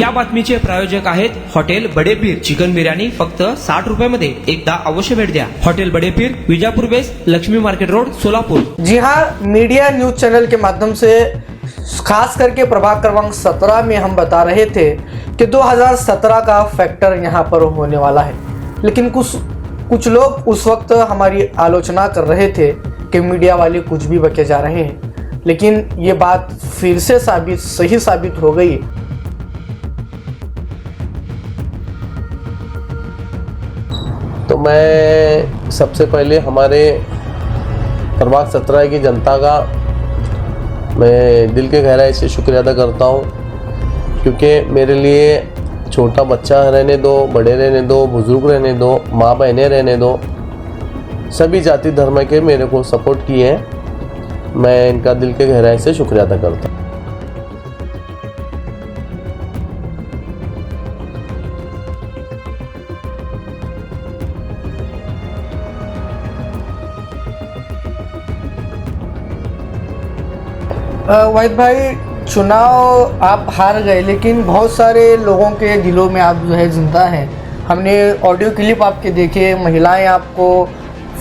या बातमीचे प्रायोजक आहेत हॉटेल बडे पीर. चिकन बिर्याणी फक्त 60 रुपयामध्ये. एकदा अवश्य भेट द्या. Hotel Bade Peer, Vijapur base, Laxmi market road, Solapur. जी हाँ, मीडिया न्यूज चैनल के माध्यम से खास करके प्रभाग क्रमांक 17 में हम बता रहे थे कि 2017 का फैक्टर यहाँ पर होने वाला है, लेकिन कुछ लोग उस वक्त हमारी आलोचना कर रहे थे कि मीडिया वाले कुछ भी बके जा रहे हैं, लेकिन ये बात फिर से सही साबित हो गई। तो मैं सबसे पहले हमारे प्रभाग 17 की जनता का मैं दिल के गहराई से शुक्रिया अदा करता हूँ, क्योंकि मेरे लिए छोटा बच्चा रहने दो, बड़े रहने दो, बुजुर्ग रहने दो, माँ बहनें रहने दो, सभी जाति धर्म के मेरे को सपोर्ट किए हैं। मैं इनका दिल के गहराई से शुक्रिया अदा करता हूँ। वाहिद भाई, चुनाव आप हार गए, लेकिन बहुत सारे लोगों के दिलों में आप जो है जिंदा हैं। हमने ऑडियो क्लिप आपके देखे, महिलाएं आपको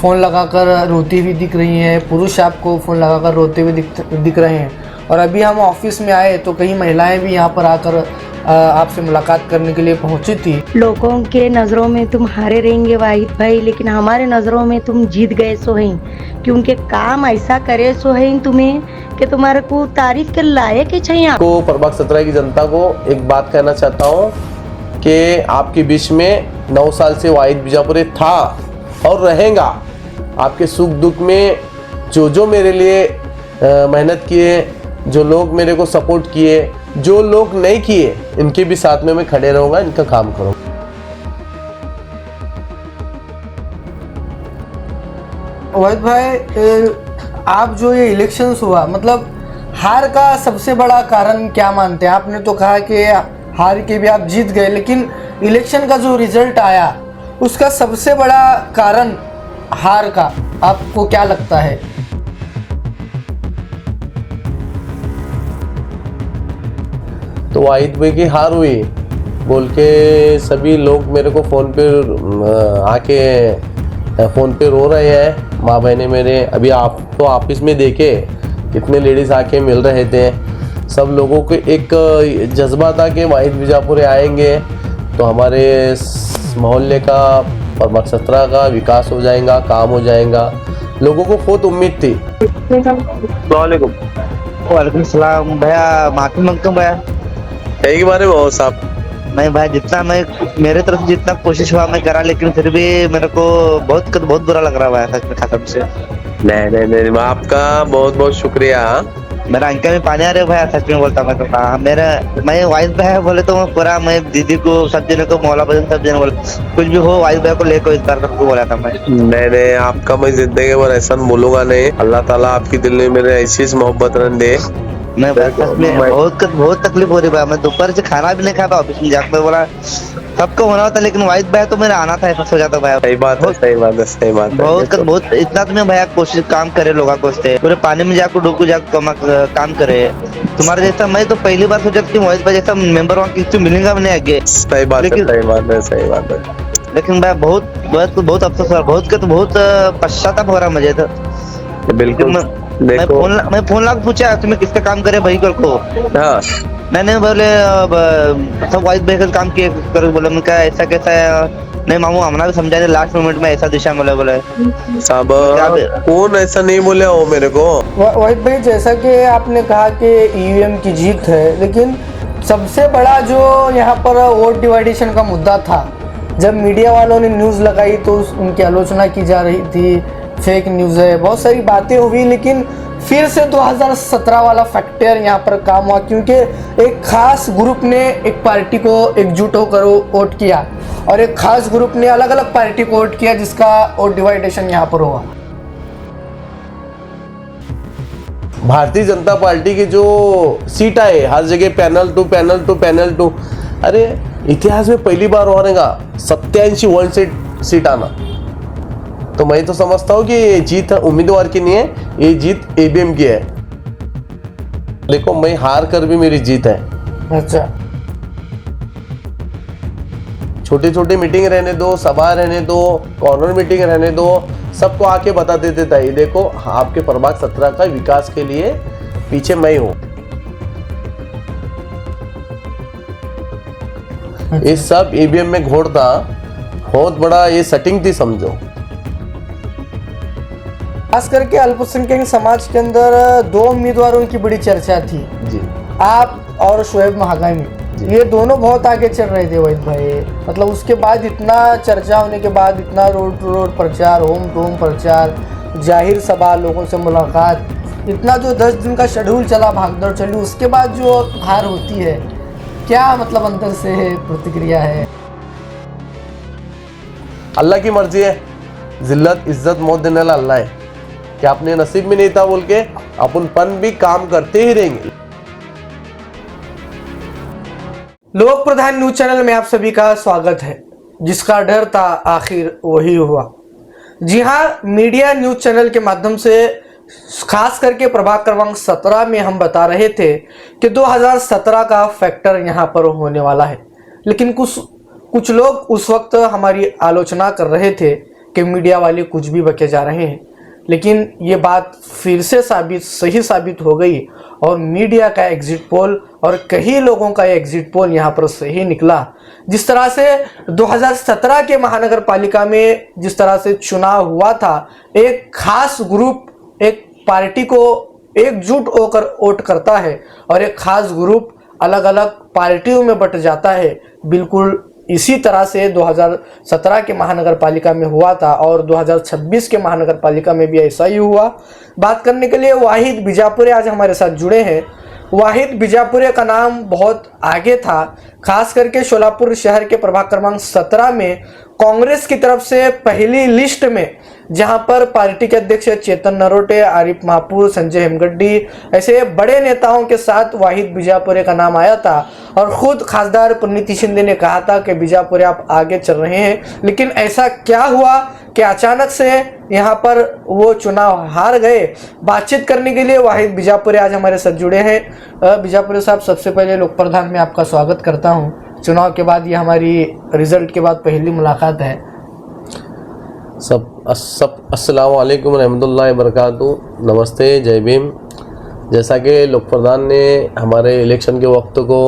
फ़ोन लगाकर रोती हुई दिख रही हैं, पुरुष आपको फ़ोन लगाकर रोते हुए दिख रहे हैं। और अभी हम ऑफिस में आए तो कई महिलाएं भी यहाँ पर आकर आपसे मुलाकात करने के लिए पहुँची थी। लोगों के नज़रों में तुम हारे रहेंगे वाहिद भाई, लेकिन हमारे नज़रों में तुम जीत गए सो हैं, क्योंकि काम ऐसा करे सो हैं तुम्हें कि तुम्हारे को तारीफ के लायक ही चाहिए। को प्रभाग 17 की जनता को एक बात कहना चाहता हूँ कि आपके बीच में 9 साल से वाहिद बीजापुरी था और रहेगा। आपके सुख दुख में जो मेरे लिए मेहनत किए, जो लोग मेरे को सपोर्ट किए, जो लोग नहीं किए, इनके भी साथ में मैं खड़े रहूँगा, इनका काम करूँगा। वाहिद भाई, आप जो ये इलेक्शंस हुआ, मतलब हार का सबसे बड़ा कारण क्या मानते हैं? आपने तो कहा कि हार के भी आप जीत गए, लेकिन इलेक्शन का जो रिजल्ट आया उसका सबसे बड़ा कारण हार का आपको क्या लगता है? तो वाहिद भाई की हार हुई बोल के सभी लोग मेरे को फ़ोन पे आके फ़ोन पे रो रहे हैं। माँ बहनें मेरे, अभी आप तो ऑफिस में देखे कितने लेडीज़ आके मिल रहे थे। सब लोगों को एक जज्बा था कि वाहिद बीजापुरी आएंगे तो हमारे मोहल्ले का, प्रभाग 17 का विकास हो जाएगा, काम हो जाएगा। लोगों को बहुत उम्मीद थी। वालेकुम सलाम भैया, माफी मांगता हूँ भैया। यही बारे में हो साहब? नहीं भाई, जितना मैं मेरे तरफ से जितना कोशिश हुआ मैं करा, लेकिन फिर भी मेरे को बहुत बुरा लग रहा है कसम से। नहीं, आपका बहुत बहुत शुक्रिया। मेरा अंकल में पानी आ रहा है भैया, सच में बोलता मैं तो। हाँ, मैं वाइस भाई बोले तो मैं पूरा, मैं दीदी को, सब जने को, मौला बजन सब जने बोले कुछ भी हो वाइस भाई को लेकर इस बार सबको बोला था मैं। नहीं, आपका मैं जिंदगी भर ऐसा बोलूंगा नहीं। अल्लाह ताला आपकी दिल में मेरे ऐसी मोहब्बत रन दे। मैं बहुत तकलीफ हो रही भाई। मैं दोपहर से खाना भी नहीं खा पाया, ऑफिस में जाकर बोला सबको होना होता, लेकिन वाइस भाई तो मेरा आना था, ऐसा हो जाता भाई। सही बात है। बहुत इतना तुम्हें भैया कोशिश काम करे, लोग कोसते पूरे पानी में जाकर डूब जाकर काम करे। तुम्हारे जैसा मैं तो पहली बार सोचा कि वाइस भाई जैसा मेंबर वहाँ किसी मिलेगा भी नहीं आगे। सही बात है। लेकिन भाई बहुत अफसोस हुआ, बहुत पश्चाताप हो रहा मुझे तो। बिल्कुल। मैं फोन लगा पूछा तुम्हें किसका काम करे भाई को। हाँ, मैंने बोले सब वाइस भाई का काम किए बोले। मैं क्या ऐसा कैसा है? नहीं मामू, हमने भी समझा लास्ट मोमेंट में ऐसा दिशा बोले साहब कौन ऐसा नहीं बोले हो मेरे को। वाहिद भाई, जैसा कि आपने कहा कि ईवीएम की जीत है, लेकिन सबसे बड़ा जो यहाँ पर वोट डिवाइडेशन का मुद्दा था, जब मीडिया वालों ने न्यूज़ लगाई तो उनकी आलोचना की जा रही थी, फेक न्यूज़ है, बहुत सारी बातें हुई, लेकिन फिर से 2017 वाला फैक्टर यहाँ पर काम हुआ, क्योंकि एक खास ग्रुप ने एक पार्टी को एकजुट होकर वोट किया और एक खास ग्रुप ने अलग अलग पार्टी को वोट किया, जिसका वोट डिवाइडेशन यहाँ पर हुआ। भारतीय जनता पार्टी की जो सीट आए हर जगह पैनल टू, अरे इतिहास में पहली बार होगा 87 वन सीट आना। तो मैं तो समझता हूँ कि ये जीत उम्मीदवार की नहीं है, ये जीत ईवीएम की है। देखो, मैं हार कर भी मेरी जीत है। अच्छा, छोटी छोटी मीटिंग रहने दो, सभा रहने दो, कॉर्नर मीटिंग रहने दो, सबको आके बता देते थे ये देखो आपके प्रभाग 17 का विकास के लिए पीछे मैं हूँ। ये सब ईवीएम में घोड़ था, बहुत बड़ा ये सेटिंग थी समझो। खास करके अल्पसंख्यक समाज के अंदर 2 उम्मीदवारों की बड़ी चर्चा थी, जी आप और शोएब महागामी। ये दोनों बहुत आगे चल रहे थे वहीद भाई, मतलब उसके बाद इतना चर्चा होने के बाद इतना रोड टू रोड प्रचार, होम टू होम प्रचार, जाहिर सभा, लोगों से मुलाकात, इतना जो 10 दिन का शेड्यूल चला, भागदौड़ चली, उसके बाद जो हार होती है, क्या मतलब अंदर से प्रतिक्रिया है? अल्लाह की मर्जी है, जिल्लत इज्जत मौत देने वाला अल्लाह है कि अपने नसीब में नहीं था बोल के अपन भी काम करते ही रहेंगे। लोक प्रधान न्यूज चैनल में आप सभी का स्वागत है। जिसका डर था आखिर वही हुआ। जी हाँ, मीडिया न्यूज चैनल के माध्यम से खास करके प्रभाग क्रमांक 17 में हम बता रहे थे कि 2017 का फैक्टर यहाँ पर होने वाला है, लेकिन कुछ लोग उस वक्त हमारी आलोचना कर रहे थे कि मीडिया वाले कुछ भी बके जा रहे हैं, लेकिन ये बात फिर से सही साबित हो गई और मीडिया का एग्जिट पोल और कई लोगों का एग्जिट पोल यहाँ पर सही निकला। जिस तरह से 2017 के महानगर पालिका में जिस तरह से चुनाव हुआ था, एक खास ग्रुप एक पार्टी को एकजुट होकर वोट करता है और एक खास ग्रुप अलग अलग पार्टियों में बट जाता है। बिल्कुल इसी तरह से 2017 के महानगर पालिका में हुआ था और 2026 के महानगर पालिका में भी ऐसा ही हुआ। बात करने के लिए वाहिद बीजापुरे आज हमारे साथ जुड़े हैं। वाहिद बीजापुरे का नाम बहुत आगे था, खास करके शोलापुर शहर के प्रभाग क्रमांक 17 में कांग्रेस की तरफ से पहली लिस्ट में, जहां पर पार्टी के अध्यक्ष चेतन नरोटे, आरिफ महापुर, संजय हेमगड्डी ऐसे बड़े नेताओं के साथ वाहिद बीजापुरे का नाम आया था और खुद खासदार प्रणीति शिंदे ने कहा था कि बीजापुरे आप आगे चल रहे हैं। लेकिन ऐसा क्या हुआ कि अचानक से यहाँ पर वो चुनाव हार गए? बातचीत करने के लिए वाहिद बीजापुरे आज हमारे साथ जुड़े हैं। बीजापुरे साहब, सबसे पहले लोक प्रधान में आपका स्वागत करता हूँ। चुनाव के बाद ये हमारी रिजल्ट के बाद पहली मुलाकात है। सब अस्सलाम वालेकुम रहमतुल्लाहि बरकातहू। नमस्ते, जय भीम। जैसा कि लोक प्रधान ने हमारे इलेक्शन के वक्त को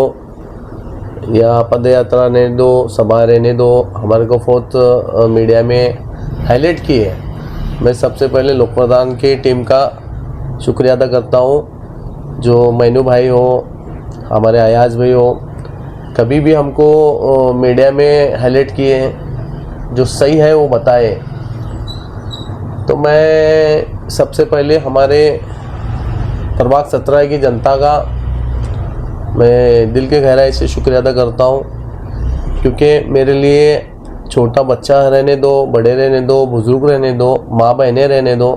या पद यात्रा रहने दो, सभा रहने दो, हमारे को बहुत मीडिया में हाईलाइट की है। मैं सबसे पहले लोक प्रधान की टीम का शुक्रिया अदा करता हूँ। जो मैनू भाई हो, हमारे अयाज भाई हो, कभी भी हमको मीडिया में हाईलाइट किए, जो सही है वो बताए। तो मैं सबसे पहले हमारे प्रभाग 17 की जनता का मैं दिल के गहराई से शुक्रिया अदा करता हूँ, क्योंकि मेरे लिए छोटा बच्चा रहने दो, बड़े रहने दो, बुजुर्ग रहने दो, माँ बहनें रहने दो,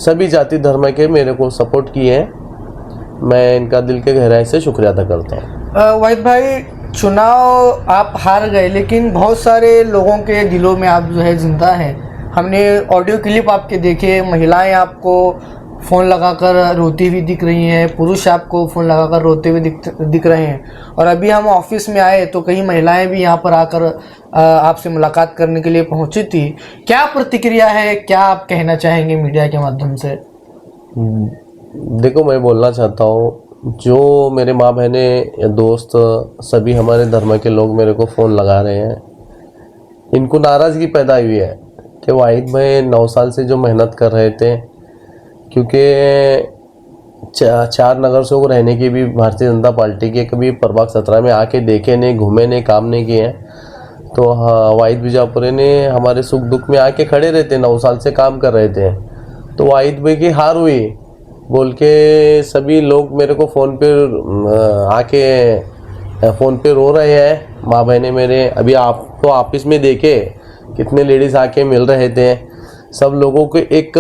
सभी जाति धर्म के मेरे को सपोर्ट किए हैं। मैं इनका दिल के गहराई से शुक्रिया अदा करता हूँ। वाहिद भाई, चुनाव आप हार गए, लेकिन बहुत सारे लोगों के दिलों में आप जो है जिंदा हैं। हमने ऑडियो क्लिप आपके देखे, महिलाएं आपको फ़ोन लगाकर रोती हुई दिख रही हैं, पुरुष आपको फ़ोन लगाकर रोते हुए दिख रहे हैं। और अभी हम ऑफिस में आए तो कई महिलाएं भी यहाँ पर आकर आपसे मुलाकात करने के लिए पहुँची थी। क्या प्रतिक्रिया है, क्या आप कहना चाहेंगे मीडिया के माध्यम से? देखो, मैं बोलना चाहता हूँ, जो मेरे माँ बहने या दोस्त सभी हमारे धर्म के लोग मेरे को फ़ोन लगा रहे हैं, इनको नाराज़गी पैदा हुई है कि वाहिद भाई 9 साल से जो मेहनत कर रहे थे, क्योंकि 4 नगर से वो रहने की भी भारतीय जनता पार्टी के कभी प्रभाग 17 में आके देखे नहीं, घूमे नहीं, काम नहीं किए हैं। तो हाँ, वाहिद बीजापुरे ने हमारे सुख दुख में आके खड़े रहते, 9 साल से काम कर रहे थे। तो वाहिद भाई की हार हुई बोल के सभी लोग मेरे को फ़ोन पे आके फ़ोन पे रो रहे हैं। माँ बहनें मेरे, अभी आप तो ऑफिस में देखे कितने लेडीज़ आके मिल रहे थे। सब लोगों को एक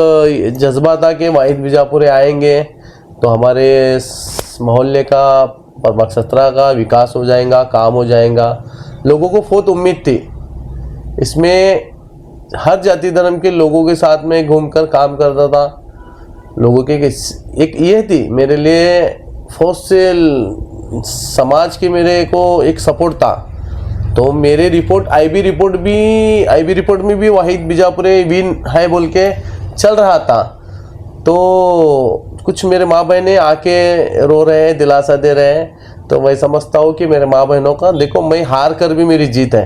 जज्बा था कि वाहिद बीजापुरे आएंगे तो हमारे मोहल्ले का प्रभाग 17 का विकास हो जाएगा, काम हो जाएगा। लोगों को बहुत उम्मीद थी। इसमें हर जाति धर्म के लोगों के साथ में घूमकर काम करता था। लोगों के एक ये थी मेरे लिए, फौज से समाज के मेरे को एक सपोर्ट था तो मेरे रिपोर्ट आईबी रिपोर्ट में भी वाहिद बीजापुरे विन है बोल के चल रहा था। तो कुछ मेरे माँ बहनें आके रो रहे हैं, दिलासा दे रहे हैं। तो मैं समझता हूँ कि मेरे माँ बहनों का देखो, मैं हार कर भी मेरी जीत है।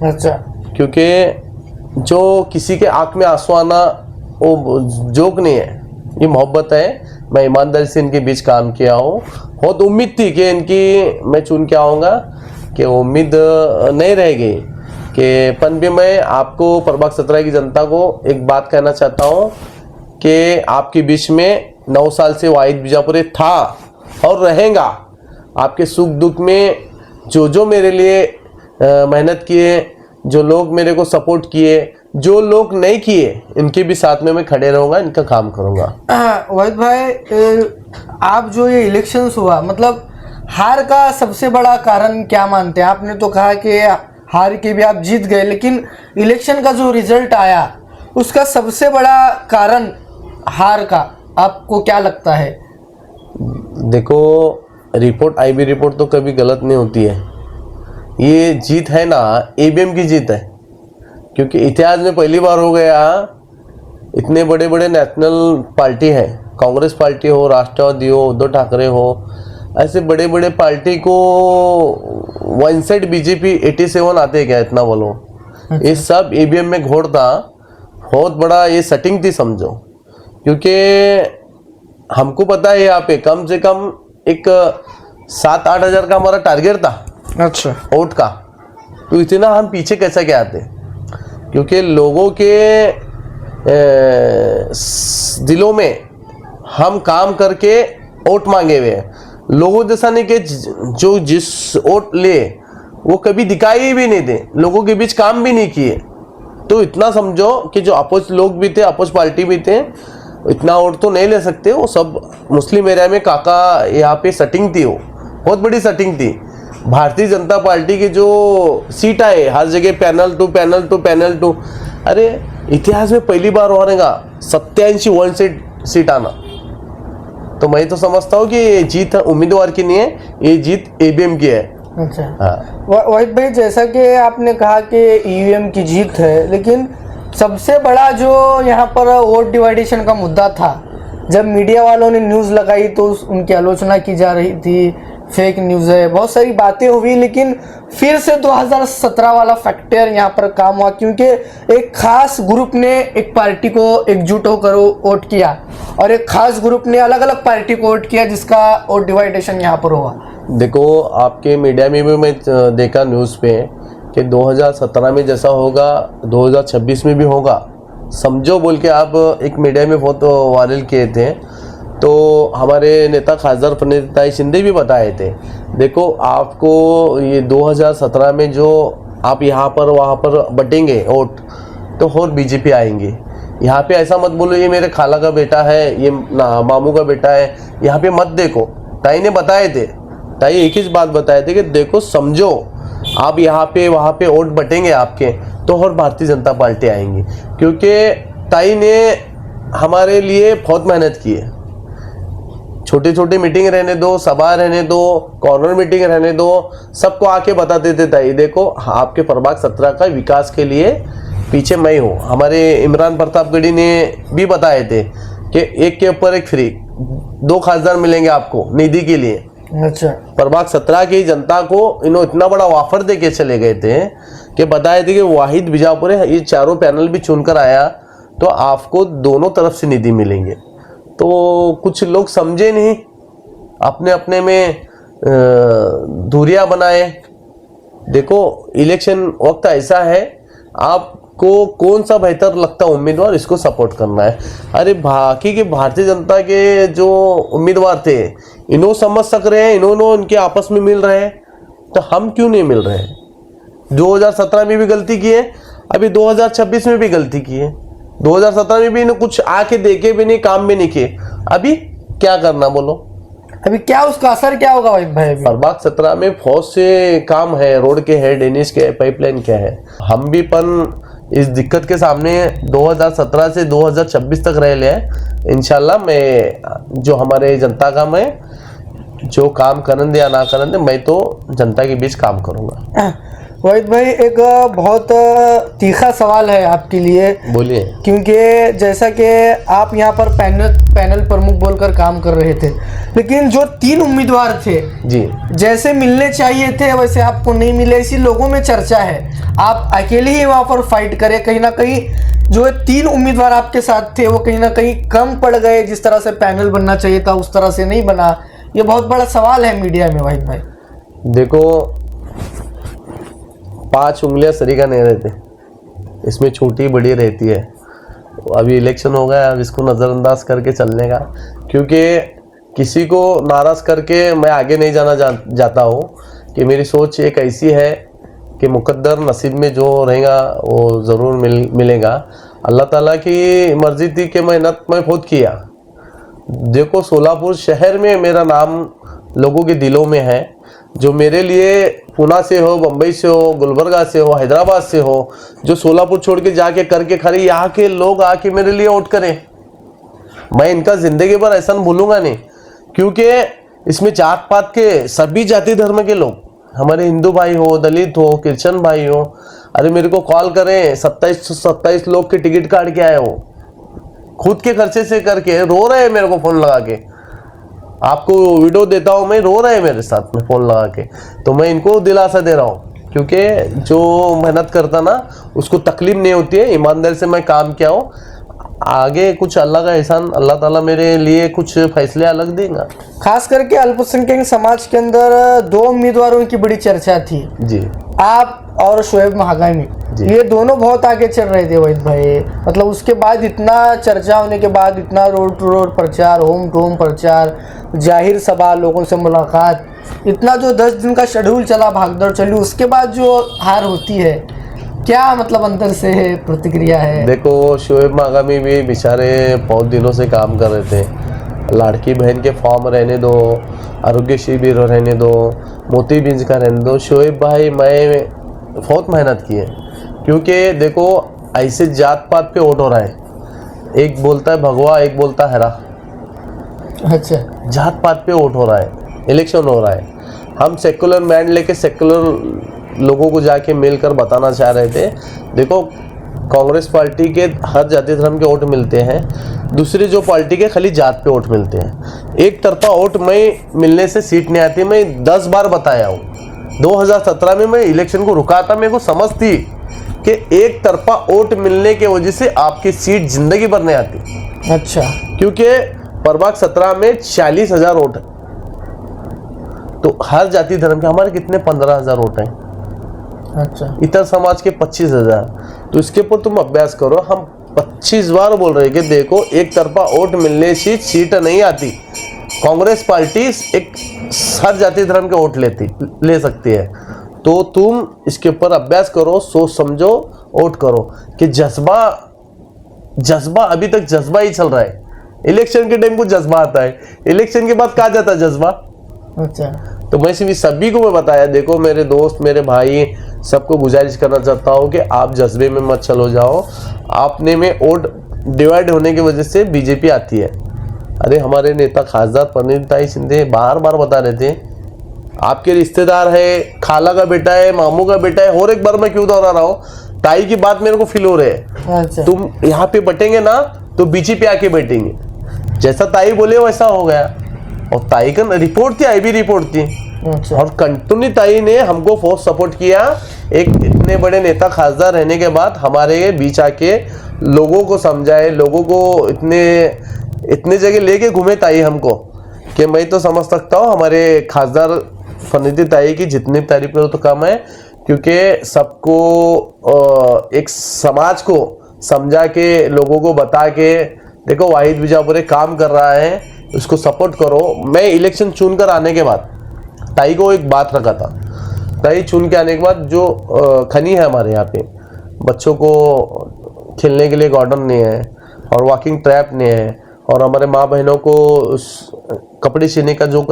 अच्छा, क्योंकि जो किसी के आंख में आंसू आना वो जोक नहीं है, ये मोहब्बत है। मैं ईमानदारी से इनके बीच काम किया हूँ। बहुत उम्मीद थी कि इनकी मैं चुन के आऊँगा, कि उम्मीद नहीं रह गई कि पन भी मैं आपको प्रभाग 17 की जनता को एक बात कहना चाहता हूँ कि आपके बीच में 9 साल से वाहिद बीजापुरे था और रहेगा। आपके सुख दुख में जो मेरे लिए मेहनत किए, जो लोग मेरे को सपोर्ट किए, जो लोग नहीं किए, इनके भी साथ में मैं खड़े रहूँगा, इनका काम करूँगा। वाहिद भाई, आप जो ये इलेक्शंस हुआ, मतलब हार का सबसे बड़ा कारण क्या मानते हैं? आपने तो कहा कि हार के भी आप जीत गए, लेकिन इलेक्शन का जो रिजल्ट आया उसका सबसे बड़ा कारण हार का आपको क्या लगता है? देखो, रिपोर्ट आईबी रिपोर्ट तो कभी गलत नहीं होती है। ये जीत है ना, ईवीएम की जीत है। क्योंकि इतिहास में पहली बार हो गया, इतने बड़े बड़े नेशनल पार्टी है, कांग्रेस पार्टी हो, राष्ट्रवादी हो, उद्धव ठाकरे हो, ऐसे बड़े बड़े पार्टी को वन साइड बीजेपी 87 आते हैं क्या, इतना बोलो। ये सब ईवीएम में घोड़ था, बहुत बड़ा ये सेटिंग थी समझो। क्योंकि हमको पता है यहाँ पे कम से कम एक 7-8 हज़ार का हमारा टारगेट था, अच्छा, वोट का। तो इतना हम पीछे कैसे क्या आते? क्योंकि लोगों के दिलों में हम काम करके वोट मांगे हुए हैं। लोगों जैसा नहीं कि जो जिस वोट ले वो कभी दिखाई भी नहीं दे, लोगों के बीच काम भी नहीं किए। तो इतना समझो कि जो अपोज लोग भी थे, अपोज पार्टी भी थे, इतना वोट तो नहीं ले सकते। वो सब मुस्लिम एरिया में काका यहाँ पे सेटिंग थी, वो बहुत बड़ी सेटिंग थी। भारतीय जनता पार्टी की जो सीट आए हर जगह पैनल टू, अरे इतिहास में पहली बार होगा 87 वन सीट आना। तो मैं तो समझता हूँ कि ये जीत उम्मीदवार की नहीं है, ये जीत ईवीएम की है। अच्छा, हाँ। वाहिद भाई, जैसा कि आपने कहा कि ईवीएम की जीत है, लेकिन सबसे बड़ा जो यहाँ पर वोट डिवाइडेशन का मुद्दा था, जब मीडिया वालों ने न्यूज़ लगाई तो उनकी आलोचना की जा रही थी, फेक न्यूज़ है, बहुत सारी बातें हुई। लेकिन फिर से 2017 वाला फैक्टर यहाँ पर काम हुआ, क्योंकि एक खास ग्रुप ने एक पार्टी को एकजुट होकर वोट किया और एक खास ग्रुप ने अलग अलग पार्टी को वोट किया, जिसका वोट डिवाइडेशन यहाँ पर हुआ। देखो, आपके मीडिया में भी मैं देखा न्यूज़ पे कि 2017 में जैसा होगा 2026 में भी होगा समझो बोल के आप एक मीडिया में बहुत वायरल किए थे। तो हमारे नेता खासदार प्रणिताई शिंदे भी बताए थे, देखो आपको ये 2017 में जो आप यहाँ पर वहाँ पर बटेंगे वोट तो और बीजेपी आएंगे। यहाँ पे ऐसा मत बोलो ये मेरे खाला का बेटा है, ये मामू का बेटा है, यहाँ पे मत देखो। ताई ने बताए थे, ताई एक ही बात बताए थे कि देखो समझो आप यहाँ पे वहाँ पे वोट बटेंगे आपके तो और भारतीय जनता पार्टी आएंगी। क्योंकि ताई ने हमारे लिए बहुत मेहनत की है। छोटे छोटे मीटिंग रहने दो, सभा रहने दो, कॉर्नर मीटिंग रहने दो, सबको आके बताते थे ताई देखो आपके प्रभाग 17 का विकास के लिए पीछे मैं हूँ। हमारे इमरान प्रतापगढ़ी ने भी बताए थे कि एक के ऊपर एक फ्री 2 खासदार मिलेंगे आपको निधि के लिए। अच्छा, प्रभाग 17 की जनता को इन्होंने इतना बड़ा ऑफर दे के चले गए थे कि बताए थे कि वाहिद बीजापुरे ये चारों पैनल भी चुनकर आया तो आपको दोनों तरफ से निधि मिलेंगे। तो कुछ लोग समझे नहीं, अपने अपने में दूरियां बनाए। देखो इलेक्शन वक्त ऐसा है, आपको कौन सा बेहतर लगता है उम्मीदवार, इसको सपोर्ट करना है। अरे बाकी के भारतीय जनता के जो उम्मीदवार थे इन्हों समझ सक रहे हैं, इन्होंने इनके आपस में मिल रहे हैं, तो हम क्यों नहीं मिल रहे हैं? 2017 में भी गलती की है, अभी 2026 में भी गलती की है। 2017 में भी इन्हें कुछ आके देखे भी नहीं, काम भी नहीं किए, अभी क्या करना बोलो? अभी क्या उसका असर क्या होगा भाई? प्रभाग 17 में बहुत से काम है, रोड के है, ड्रेनेज के है, पाइपलाइन के है। हम भी इस दिक्कत के सामने 2017 से 2026 तक रह ले। इंशाल्लाह मैं जो हमारे जनता का मैं जो काम करन दे या ना करन दे, मैं तो जनता के बीच काम करूंगा। रोहित भाई, एक बहुत तीखा सवाल है आपके लिए, बोलिए। क्योंकि जैसा कि आप यहाँ पर पैनल प्रमुख बोलकर काम कर रहे थे, लेकिन जो 3 उम्मीदवार थे जी, जैसे मिलने चाहिए थे वैसे आपको नहीं मिले, इसी लोगों में चर्चा है। आप अकेले ही वहाँ पर फाइट करें, कहीं ना कहीं जो 3 उम्मीदवार आपके साथ थे वो कहीं ना कहीं कम पड़ गए, जिस तरह से पैनल बनना चाहिए था उस तरह से नहीं बना। ये बहुत बड़ा सवाल है मीडिया में वाहिद भाई। देखो, 5 उंगलियां सरीका नहीं रहते, इसमें छोटी बड़ी रहती है। अभी इलेक्शन हो गया, अब इसको नज़रअंदाज करके चलने का, क्योंकि किसी को नाराज करके मैं आगे नहीं जाता हूँ कि मेरी सोच एक ऐसी है कि मुकद्दर नसीब में जो रहेगा वो ज़रूर मिलेगा। अल्लाह ताला की मर्जी थी कि मेहनत मैं खुद किया। देखो, सोलापुर शहर में मेरा नाम लोगों के दिलों में है। जो मेरे लिए पुणे से हो, बम्बई से हो, गुलबर्गा से हो, हैदराबाद से हो, जो सोलापुर छोड़ के जाके करके खड़े, यहाँ के लोग आके मेरे लिए वोट करें, मैं इनका जिंदगी भर एहसान भूलूंगा नहीं। क्योंकि इसमें जात पात के सभी जाति धर्म के लोग, हमारे हिंदू भाई हो, दलित हो, क्रिश्चियन भाई हो, अरे मेरे को कॉल करें, 27 लोग के टिकट काट के आए हो, खुद के खर्चे से करके रो रहे हैं मेरे को फोन लगा के। आपको वीडियो देता हूं मैं, रो रहे हैं मेरे साथ में फोन लगा के। तो मैं इनको दिलासा दे रहा हूं, क्योंकि जो मेहनत करता ना उसको तकलीफ नहीं होती है। ईमानदारी से मैं काम किया हूं, आगे कुछ अल्लाह का एहसान, अल्लाह ताला मेरे लिए कुछ फैसले अलग देगा। खास करके अल्पसंख्यक समाज के अंदर 2 उम्मीदवारों की बड़ी चर्चा थी, जी, आप और शोएब महागामी। ये दोनों बहुत आगे चल रहे थे वहीद भाई। मतलब उसके बाद इतना चर्चा होने के बाद इतना रोड टू रोड प्रचार, होम टू होम प्रचार, जाहिर सभा, लोगों से मुलाकात, इतना जो 10 दिन का शेड्यूल चला, भागदौड़ चली, उसके बाद जो हार होती है, क्या मतलब अंदर से प्रतिक्रिया है? देखो, शोएब मागामी भी बेचारे बहुत दिनों से काम कर रहे थे। लाड़की बहन के फॉर्म रहने दो, आरोग्य शिविर रहने दो, मोतीबिंज का रहने दो, शोएब भाई मैं बहुत मेहनत की है। क्योंकि देखो, ऐसे जात पात पे वोट हो रहा है, एक बोलता है भगवा, एक बोलता है हरा। अच्छा, जात पात पे वोट हो रहा है, इलेक्शन हो रहा है। हम सेकुलर मैंड लेके सेकुलर लोगों को जाके मिलकर बताना चाह रहे थे, देखो कांग्रेस पार्टी के हर जाति धर्म के वोट मिलते हैं, दूसरी जो पार्टी के खाली जात पे वोट मिलते हैं। एक तरफा वोट में मिलने से सीट नहीं आती। मैं 10 बार बताया हूँ, 2017 में मैं इलेक्शन को रुका था। मेरे को समझ थी कि एक तरफा वोट मिलने के वजह से आपकी सीट जिंदगी भर नहीं आती। अच्छा, क्योंकि प्रभाग 17 में 40,000 वोट है, तो हर जाति धर्म के हमारे कितने 15,000 वोट हैं। अच्छा, इतर समाज के 25,000। तो इसके ऊपर तुम अभ्यास करो। हम 25 बार बोल रहे हैं कि देखो, एक तरफा वोट मिलने से सीट नहीं आती। कांग्रेस पार्टी एक हर जाति धर्म के वोट ले सकती है। तो तुम इसके ऊपर अभ्यास करो, सोच समझो, वोट करो। कि जज्बा अभी तक जज्बा ही चल रहा है। इलेक्शन के टाइम को जज्बा आता है, इलेक्शन के बाद कहा जाता है जज्बा। अच्छा, तो मैं सभी को मैं बताया, देखो मेरे दोस्त, मेरे भाई, सबको गुजारिश करना चाहता हूँ कि आप जज्बे में मत चलो जाओ। आपने में वोट डिवाइड होने की वजह से बीजेपी आती है। अरे हमारे नेता खासदार परनीताई शिंदे बार बार बता रहे थे, आपके रिश्तेदार है, खाला का बेटा है, मामू का बेटा है, और एक बार मैं क्यों दोहरा रहा हूँ, ताई की बात मेरे को फील हो रही है। अच्छा, तुम यहाँ पे बटेंगे ना तो बीजेपी आके बैठेंगे। जैसा ताई बोले वैसा हो गया। और ताई का रिपोर्ट थी, आई भी रिपोर्ट थी। अच्छा, और कंटिन्यू ताई ने हमको फोर्स सपोर्ट किया। एक इतने बड़े नेता खासदार रहने के बाद हमारे बीच आके लोगों को समझाए, लोगों को इतने जगह लेके घूमे ताई हमको, कि मैं तो समझ सकता हूँ हमारे खासदार फनीती ताई की जितनी तारीफ करो तो कम है। क्योंकि सबको एक समाज को समझा के, लोगों को बता के, देखो वाहिद विजापुरे काम कर रहा है, उसको सपोर्ट करो। मैं इलेक्शन चुन कर आने के बाद ताई को एक बात रखा था, ताई चुन के आने के बाद जो खनी है हमारे यहाँ पे, बच्चों को खेलने के लिए गार्डन नहीं है, और वॉकिंग ट्रैप नहीं है, और हमारे माँ बहनों को कपड़े सीने का जो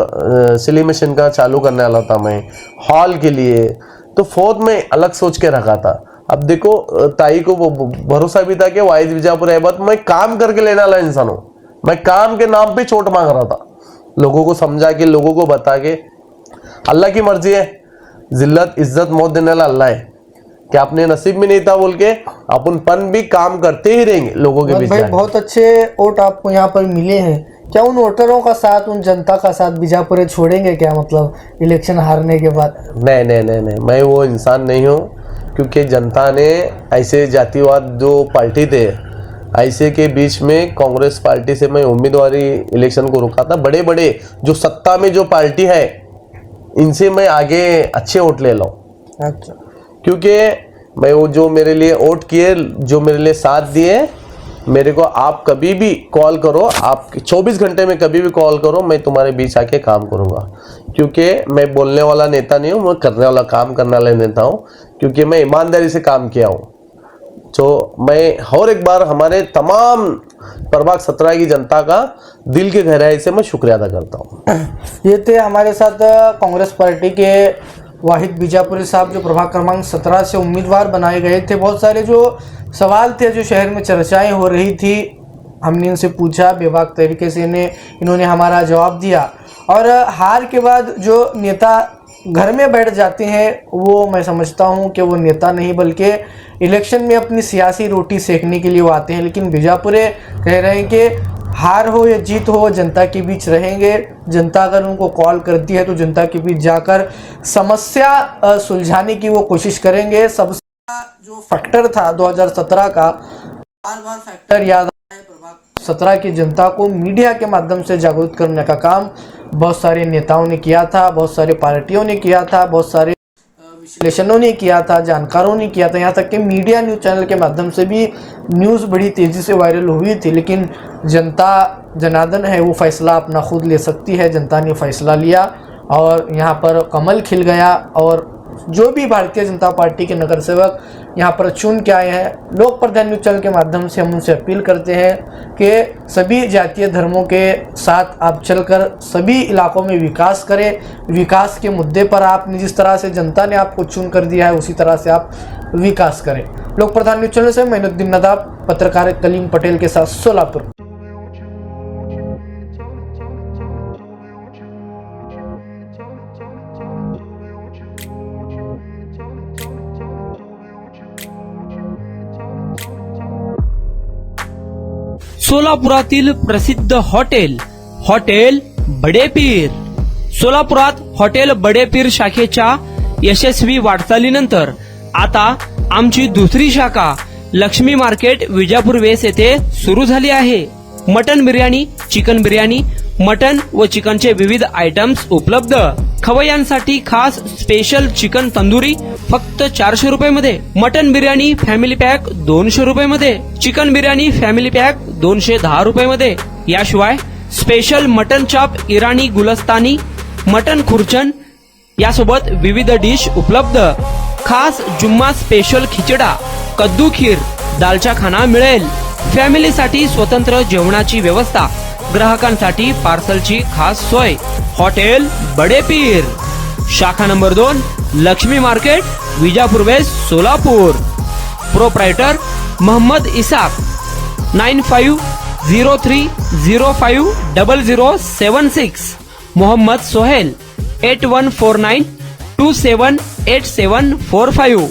सिलाई मशीन का चालू करने वाला था मैं, हॉल के लिए, तो फोर्थ में अलग सोच के रखा था। अब देखो, ताई को भरोसा भी था कि वाहिद विजापुर है, बात मैं काम करके लेने वाला इंसान हूँ। मैं काम के नाम पे चोट मांग रहा था, लोगों को समझा के, लोगों को बता के। अल्लाह की मर्जी है, जिल्लत इज्जत मौत देने वाला अल्लाह है कि आपने नसीब में नहीं था बोल के अपन भी काम करते ही रहेंगे लोगों के बीच भाई जाके। बहुत अच्छे वोट आपको यहाँ पर मिले हैं, क्या उन वोटरों का साथ, उन जनता का साथ बीजापुर छोड़ेंगे क्या, मतलब इलेक्शन हारने के बाद? नहीं नहीं नहीं नहीं, मैं वो इंसान नहीं हूँ, क्योंकि जनता ने ऐसे जातिवाद जो पार्टी थे ऐसे के बीच में कांग्रेस पार्टी से मैं उम्मीदवारी इलेक्शन को रुका था। बड़े बड़े जो सत्ता में जो पार्टी है इनसे मैं आगे अच्छे वोट ले लाऊं, अच्छा, क्योंकि मैं वो जो मेरे लिए वोट किए, जो मेरे लिए साथ दिए, मेरे को आप कभी भी कॉल करो, आप 24 घंटे में कभी भी कॉल करो, मैं तुम्हारे बीच आके काम करूंगा। क्योंकि मैं बोलने वाला नेता नहीं हूँ, मैं करने वाला काम करने वाला नेता हूँ, क्योंकि मैं ईमानदारी से काम किया हूँ। तो मैं और एक बार हमारे तमाम प्रभाग 17 की जनता का दिल के गहराई से मैं शुक्रिया अदा करता हूँ। ये थे हमारे साथ कांग्रेस पार्टी के वाहिद बीजापुरी साहब, जो प्रभाग क्रमांक 17 से उम्मीदवार बनाए गए थे। बहुत सारे जो सवाल थे, जो शहर में चर्चाएं हो रही थी, हमने इनसे पूछा, बेबाक तरीके से इन्होंने हमारा जवाब दिया। और हार के बाद जो नेता घर में बैठ जाते हैं, वो मैं समझता हूँ कि वो नेता नहीं, बल्कि इलेक्शन में अपनी सियासी रोटी सेकने के लिए वो आते हैं। लेकिन बीजापुरे कह रहे हैं कि हार हो या जीत हो, जनता के बीच रहेंगे। जनता अगर उनको कॉल करती है तो जनता के बीच जाकर समस्या सुलझाने की वो कोशिश करेंगे। सबसे जो फैक्टर था 2017 का, बार बार फैक्टर याद आता है, प्रभाग 17 की जनता को मीडिया के माध्यम से जागरूक करने का काम बहुत सारे नेताओं ने किया था, बहुत सारे पार्टियों ने किया था, बहुत सारे विश्लेषणों ने किया था, जानकारों ने किया था। यहाँ तक कि मीडिया न्यूज़ चैनल के माध्यम से भी न्यूज़ बड़ी तेज़ी से वायरल हुई थी। लेकिन जनता जनार्दन है, वो फैसला अपना खुद ले सकती है। जनता ने फैसला लिया और यहाँ पर कमल खिल गया। और जो भी भारतीय जनता पार्टी के नगर सेवक यहाँ पर चुन के आए हैं, लोक प्रधान न्यूज़ चैनल के माध्यम से हम उनसे अपील करते हैं कि सभी जातीय धर्मों के साथ आप चलकर सभी इलाकों में विकास करें। विकास के मुद्दे पर आपने जिस तरह से जनता ने आपको चुन कर दिया है, उसी तरह से आप विकास करें। लोक प्रधान न्यूज़ चैनल से मैनुद्दीन नदाब, पत्रकार कलीम पटेल के साथ सोलापुर। सोलापुरातील प्रसिद्ध हॉटेल बडे पीर। सोलापुरात हॉटेल बडे पीर शाखेच्या यशस्वी वाटचालीनंतर आता आमची दुसरी शाखा लक्ष्मी मार्केट विजापूर वेस येथे सुरू झाली आहे। Mutton biryani, chicken biryani, mutton व चिकनचे विविध आयटम्स उपलब्ध। खवय्यांसाठी खास स्पेशल चिकन तंदुरी फक्त 400 रुपये मध्ये, मटन बिर्याणी फॅमिली पॅक 200 रुपये मध्ये, चिकन बिर्याणी फॅमिली पॅक 210 रुपये मध्ये। याशिवाय स्पेशल मटन चाप, इराणी गुलस्तानी, मटन खुर्चन यासोबत विविध डिश उपलब्ध। खास जुम्मा स्पेशल खिचडा, कद्दू खीर, दालचा खाना मिळेल। फॅमिलीसाठी स्वतंत्र जेवणाची व्यवस्था, ग्राहकांसाठी पार्सलची खास सोय। हॉटेल बडे पीर, शाखा number 2, Lakshmi market, Vijapur west, Solapur. Proprietor Mohammad Ishaq, 9503050076। Mohammad Sohail, 8149278745।